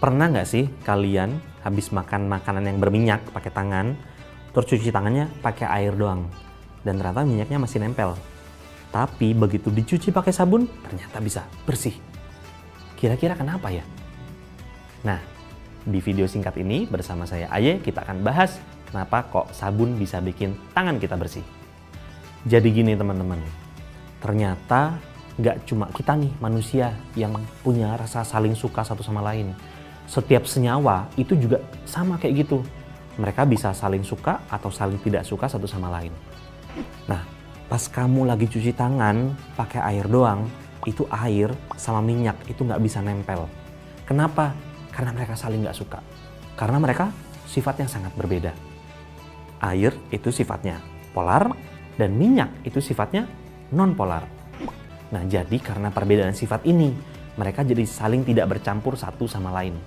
Pernah nggak sih kalian habis makan makanan yang berminyak pakai tangan, terus cuci tangannya pakai air doang, dan ternyata minyaknya masih nempel. Tapi begitu dicuci pakai sabun, ternyata bisa bersih. Kira-kira kenapa ya? Nah, di video singkat ini bersama saya Aye, kita akan bahas kenapa kok sabun bisa bikin tangan kita bersih. Jadi gini teman-teman, ternyata nggak cuma kita nih manusia yang punya rasa saling suka satu sama lain. Setiap senyawa itu juga sama kayak gitu. Mereka bisa saling suka atau saling tidak suka satu sama lain. Nah, pas kamu lagi cuci tangan pakai air doang, itu air sama minyak itu nggak bisa nempel. Kenapa? Karena mereka saling nggak suka. Karena mereka sifatnya sangat berbeda. Air itu sifatnya polar dan minyak itu sifatnya non-polar. Nah, jadi karena perbedaan sifat ini, mereka jadi saling tidak bercampur satu sama lain.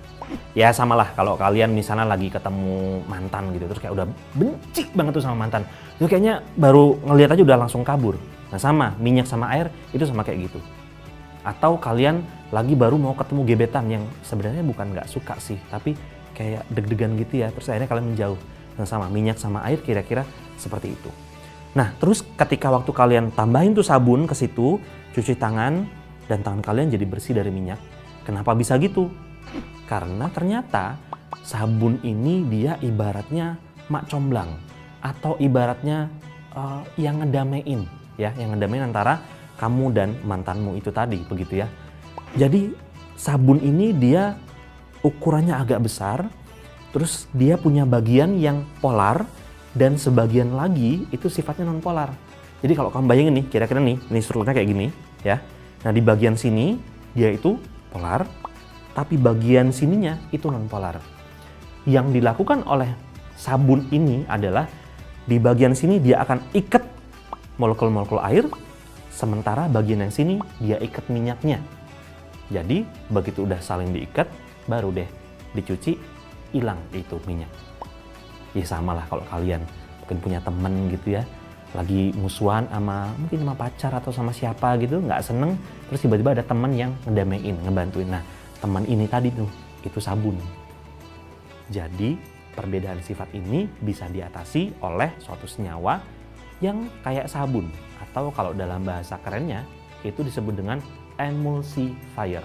Ya samalah kalau kalian misalnya lagi ketemu mantan gitu, terus kayak udah benci banget tuh sama mantan. Itu kayaknya baru ngelihat aja udah langsung kabur. Nah sama, minyak sama air itu sama kayak gitu. Atau kalian lagi baru mau ketemu gebetan yang sebenarnya bukan nggak suka sih, tapi kayak deg-degan gitu ya, terus akhirnya kalian menjauh. Nah sama, minyak sama air kira-kira seperti itu. Nah terus ketika waktu kalian tambahin tuh sabun ke situ, cuci tangan, dan tangan kalian jadi bersih dari minyak. Kenapa bisa gitu? Karena ternyata sabun ini dia ibaratnya mak comblang atau ibaratnya yang ngedamein ya, yang ngedamein antara kamu dan mantanmu itu tadi, begitu ya. Jadi sabun ini dia ukurannya agak besar, terus dia punya bagian yang polar dan sebagian lagi itu sifatnya non polar. Jadi kalau kamu bayangin nih, kira-kira nih, ini strukturnya kayak gini ya. Nah di bagian sini dia itu polar, tapi bagian sininya itu non-polar. Yang dilakukan oleh sabun ini adalah di bagian sini dia akan ikat molekul-molekul air, sementara bagian yang sini dia ikat minyaknya. Jadi begitu udah saling diikat, baru deh dicuci, hilang itu minyak. Ya sama lah kalau kalian mungkin punya temen gitu ya, lagi musuhan mungkin sama pacar atau sama siapa gitu, nggak seneng, terus tiba-tiba ada teman yang ngedamein, ngebantuin. Nah, teman ini tadi tuh, itu sabun. Jadi, perbedaan sifat ini bisa diatasi oleh suatu senyawa yang kayak sabun. Atau kalau dalam bahasa kerennya, itu disebut dengan emulsifier.